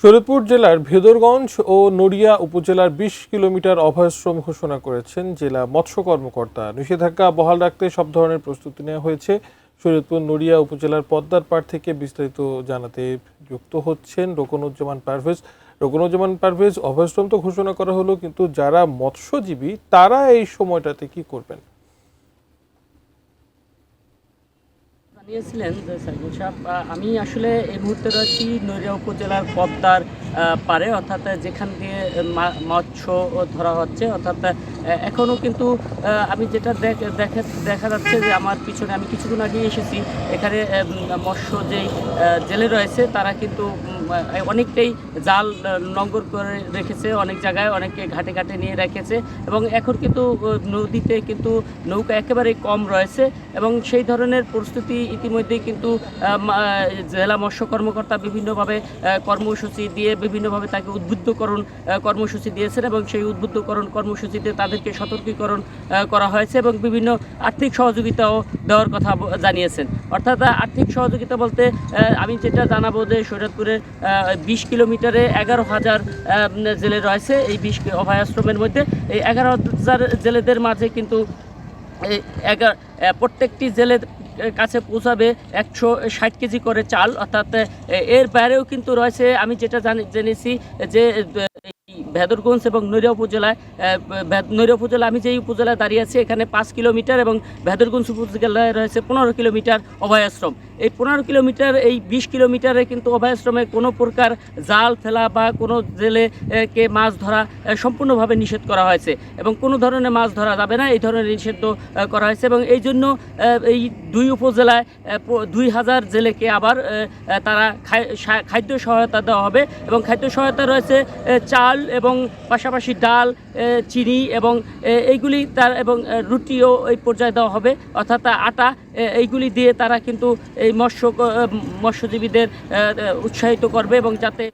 শরীয়তপুর জেলার ভেদরগঞ্জ ও নড়িয়া উপজেলার ২০ কিলোমিটার অভয়াশ্রম ঘোষণা করেছেন জেলা মৎস্য কর্মকর্তা। নিষেধাজ্ঞা বহাল রাখতে সব ধরনের প্রস্তুতি নেওয়া হয়েছে। শরীয়তপুর নড়িয়া উপজেলার পদ্মার পাড় থেকে বিস্তারিত জানাতে যুক্ত হচ্ছেন রোকনুজ্জামান পারভেজ। অভয়াশ্রম তো ঘোষণা করা হলো, কিন্তু যারা মৎস্যজীবী তারা এই সময়টাতে কি করবেন? জানিয়েছিলেন যে সাইফুল সাহেব, আমি আসলে এই মুহূর্তে রয়েছি নড়িয়া উপজেলার পদ্মার পারে, অর্থাৎ যেখান দিয়ে মৎস্য ধরা হচ্ছে। অর্থাৎ এখনও কিন্তু আমি যেটা দেখা যাচ্ছে যে আমার পিছনে, আমি কিছুক্ষণ আগে এসেছি, এখানে মৎস্য যেই জেলে রয়েছে তারা কিন্তু অনেকটাই জাল লঙ্গর করে রেখেছে, অনেক জায়গায় অনেকে ঘাটে ঘাটে নিয়ে রেখেছে, এবং এখন কিন্তু নদীতে কিন্তু নৌকা একেবারেই কম রয়েছে। এবং সেই ধরনের পরিস্থিতি ইতিমধ্যেই কিন্তু জেলা মৎস্য কর্মকর্তা বিভিন্নভাবে কর্মসূচি দিয়ে বিভিন্নভাবে তাকে উদ্বুদ্ধকরণ কর্মসূচি দিয়েছেন, এবং সেই উদ্বুদ্ধকরণ কর্মসূচিতে তাদেরকে সতর্কীকরণ করা হয়েছে এবং বিভিন্ন আর্থিক সহযোগিতাও দেওয়ার কথা জানিয়েছেন। অর্থাৎ আর্থিক সহযোগিতা বলতে আমি যেটা জানাবো যে শরীয়তপুরের ২০ কিলোমিটারে ১১,০০০ জেলে রয়েছে। এই ২০ অভয়াশ্রমের মধ্যে এই ১১,০০০ জেলেদের মাঝে কিন্তু প্রত্যেকটি জেলের কাছে পৌঁছাবে ১৬০ কেজি করে চাল। অর্থাৎ এর বাইরেও কিন্তু রয়েছে, আমি যেটা জেনেছি যে ভেদরগঞ্জ এবং নড়িয়া উপজেলা, আমি যেই উপজেলায় দাঁড়িয়ে আছি এখানে ৫ কিলোমিটার, এবং ভেদরগঞ্জ উপজেলায় রয়েছে ১৫ কিলোমিটার অভয়াশ্রম। এই ১৫ কিলোমিটার, এই ২০ কিলোমিটারে কিন্তু অভয়াশ্রমে কোনো প্রকার জাল ফেলা বা কোনো জেলেকে মাছ ধরা সম্পূর্ণভাবে নিষেধ করা হয়েছে, এবং কোনো ধরনের মাছ ধরা যাবে না, এই ধরনের নিষিদ্ধ করা হয়েছে। এবং এই জন্য এই দুই উপজেলায় ২,০০০ জেলেকে আবার তারা খাদ্য সহায়তা দেওয়া হবে, এবং খাদ্য সহায়তা রয়েছে চাল এবং পাশাপাশি ডাল, চিনি এবং এইগুলি তার, এবং রুটিও এই পর্যায়ে দেওয়া হবে, অর্থাৎ আটা। এইগুলি দিয়ে তারা কিন্তু এই মৎস্যজীবীদের উৎসাহিত করবে, এবং যাতে